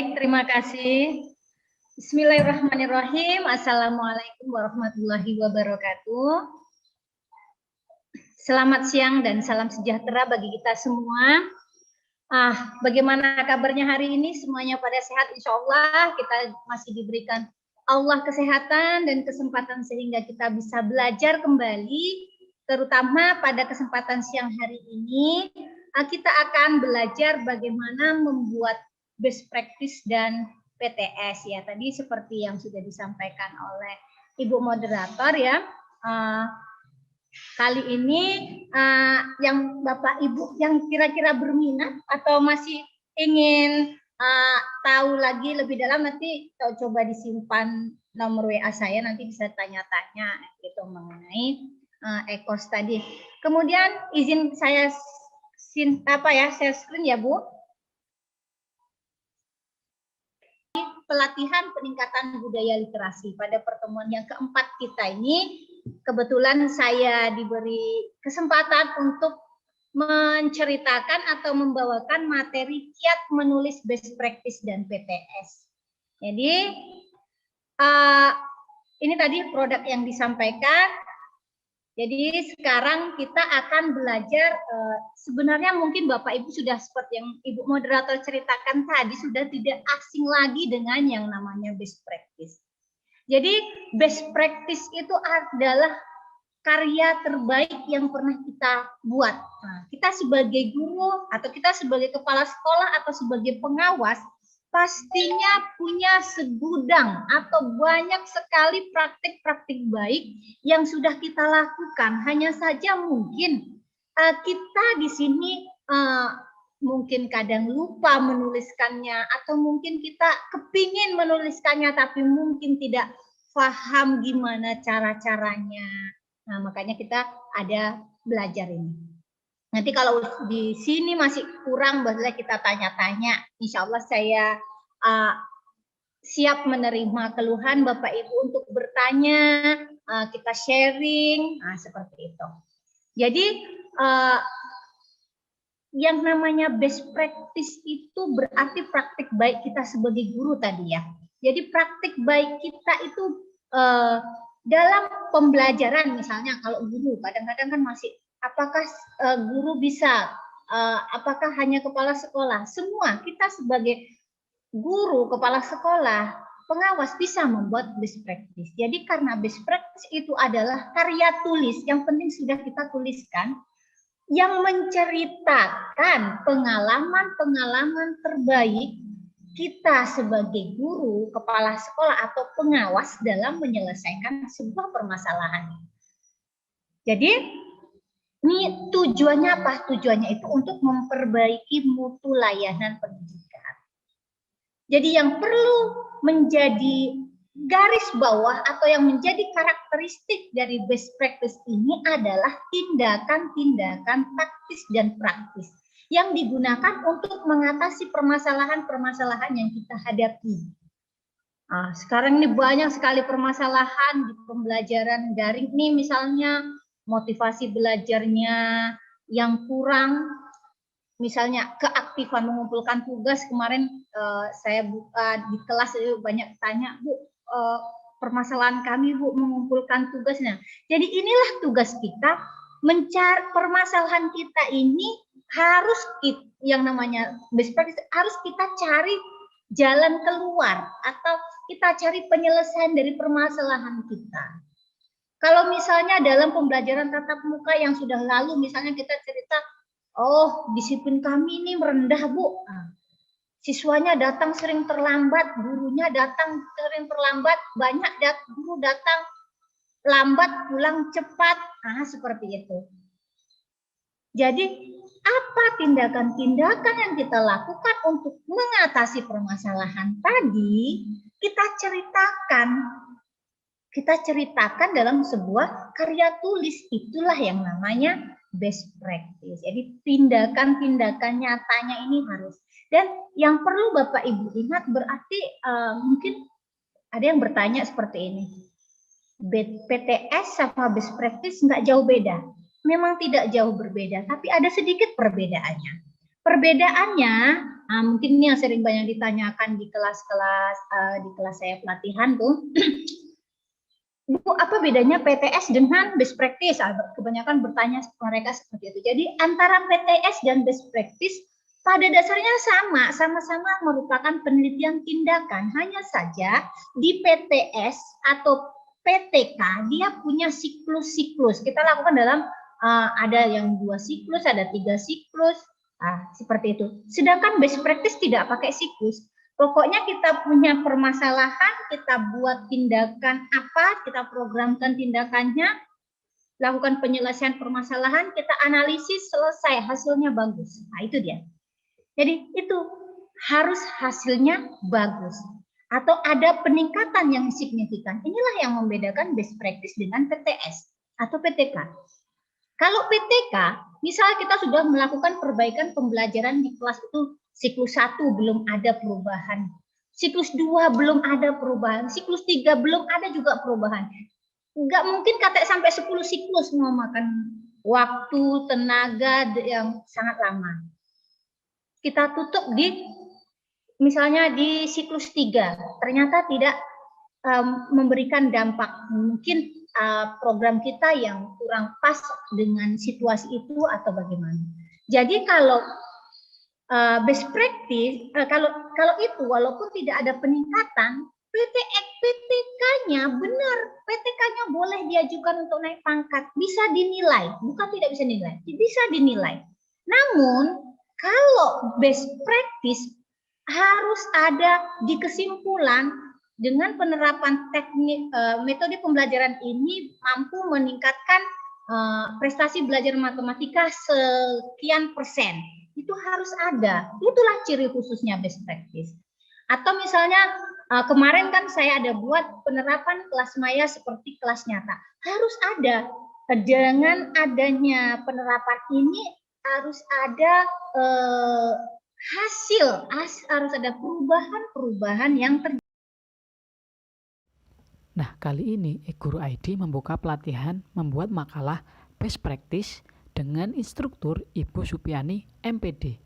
Baik, terima kasih. Bismillahirrahmanirrahim. Assalamualaikum warahmatullahi wabarakatuh. Selamat siang dan salam sejahtera bagi kita semua. Bagaimana kabarnya hari ini? Semuanya pada sehat, insya Allah. Kita masih diberikan Allah kesehatan dan kesempatan sehingga kita bisa belajar kembali, terutama pada kesempatan siang hari ini. Kita akan belajar bagaimana membuat best practice dan PTS ya. Tadi seperti yang sudah disampaikan oleh Ibu moderator ya. Kali ini yang Bapak Ibu yang kira-kira berminat atau masih ingin tahu lagi lebih dalam, nanti coba disimpan nomor WA saya, nanti bisa tanya-tanya gitu mengenai ECOS tadi. Kemudian izin saya share screen ya Bu. Pelatihan peningkatan budaya literasi pada pertemuan yang keempat kita ini, kebetulan saya diberi kesempatan untuk menceritakan atau membawakan materi kiat menulis best practice dan PTS. Jadi ini tadi produk yang disampaikan. Jadi sekarang kita akan belajar, sebenarnya mungkin Bapak Ibu sudah seperti yang Ibu moderator ceritakan tadi, sudah tidak asing lagi dengan yang namanya best practice. Jadi best practice itu adalah karya terbaik yang pernah kita buat. Nah, kita sebagai guru atau kita sebagai kepala sekolah atau sebagai pengawas pastinya punya segudang atau banyak sekali praktik-praktik baik yang sudah kita lakukan. Hanya saja mungkin kita di sini mungkin kadang lupa menuliskannya, atau mungkin kita kepingin menuliskannya tapi mungkin tidak paham gimana cara-caranya. Nah, makanya kita ada belajar ini. Nanti kalau di sini masih kurang, boleh kita tanya-tanya. Insya Allah saya siap menerima keluhan Bapak Ibu untuk bertanya, kita sharing, seperti itu. Jadi yang namanya best practice itu berarti praktik baik kita sebagai guru tadi ya. Jadi praktik baik kita itu dalam pembelajaran, misalnya kalau guru kadang-kadang kan masih, apakah guru bisa, apakah hanya kepala sekolah? Semua kita sebagai guru, kepala sekolah, pengawas bisa membuat best practice. Jadi karena best practice itu adalah karya tulis, yang penting sudah kita tuliskan, yang menceritakan pengalaman-pengalaman terbaik kita sebagai guru, kepala sekolah, atau pengawas dalam menyelesaikan sebuah permasalahan. Jadi ini tujuannya apa? Tujuannya itu untuk memperbaiki mutu layanan pendidikan. Jadi yang perlu menjadi garis bawah atau yang menjadi karakteristik dari best practice ini adalah tindakan-tindakan taktis dan praktis yang digunakan untuk mengatasi permasalahan-permasalahan yang kita hadapi. Sekarang ini banyak sekali permasalahan di pembelajaran daring ini, misalnya motivasi belajarnya yang kurang, misalnya keaktifan mengumpulkan tugas. Kemarin saya buka di kelas banyak tanya, Bu, permasalahan kami Bu mengumpulkan tugasnya. Jadi inilah tugas kita, mencari permasalahan kita ini harus yang namanya best practice, harus kita cari jalan keluar atau kita cari penyelesaian dari permasalahan kita. Kalau misalnya dalam pembelajaran tatap muka yang sudah lalu, misalnya kita cerita, oh disiplin kami ini merendah Bu, siswanya datang sering terlambat, gurunya datang sering terlambat, banyak guru datang lambat, pulang cepat, seperti itu. Jadi apa tindakan-tindakan yang kita lakukan untuk mengatasi permasalahan tadi, kita ceritakan dalam sebuah karya tulis. Itulah yang namanya best practice. Jadi tindakan-tindakan nyatanya ini harus. Dan yang perlu Bapak Ibu ingat, berarti mungkin ada yang bertanya seperti ini, PTS sama best practice nggak jauh beda. Memang tidak jauh berbeda, tapi ada sedikit perbedaannya. Perbedaannya Mungkin ini yang sering banyak ditanyakan di kelas saya pelatihan tuh. Bu, apa bedanya PTS dengan best practice? Kebanyakan bertanya mereka seperti itu. Jadi antara PTS dan best practice pada dasarnya sama-sama merupakan penelitian tindakan. Hanya saja di PTS atau PTK dia punya siklus-siklus. Kita lakukan dalam ada yang 2 siklus, ada 3 siklus, seperti itu. Sedangkan best practice tidak pakai siklus. Pokoknya kita punya permasalahan, kita buat tindakan apa, kita programkan tindakannya, lakukan penyelesaian permasalahan, kita analisis, selesai, hasilnya bagus. Nah, itu dia. Jadi itu harus hasilnya bagus. Atau ada peningkatan yang signifikan. Inilah yang membedakan best practice dengan PTS atau PTK. Kalau PTK, misal kita sudah melakukan perbaikan pembelajaran di kelas itu, siklus 1 belum ada perubahan, siklus 2 belum ada perubahan, siklus 3 belum ada juga perubahan. Enggak mungkin kata sampai 10 siklus, mau makan waktu, tenaga yang sangat lama. Kita tutup di misalnya di siklus 3, ternyata tidak memberikan dampak. Mungkin program kita yang kurang pas dengan situasi itu atau bagaimana. Jadi kalau best practice, kalau itu walaupun tidak ada peningkatan, PTK-nya benar, PTK-nya boleh diajukan untuk naik pangkat, bisa dinilai, bukan tidak bisa dinilai, bisa dinilai. Namun kalau best practice harus ada di kesimpulan dengan penerapan teknik metode pembelajaran ini mampu meningkatkan prestasi belajar matematika sekian persen. Itu harus ada. Itulah ciri khususnya best practice. Atau misalnya kemarin kan saya ada buat penerapan kelas maya seperti kelas nyata. Harus ada. Dengan adanya penerapan ini harus ada harus ada perubahan-perubahan yang terjadi. Nah, kali ini Guru ID membuka pelatihan membuat makalah best practice dengan instruktur Ibu Supiani MPD.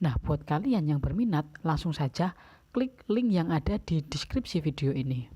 Nah, buat kalian yang berminat, langsung saja klik link yang ada di deskripsi video ini.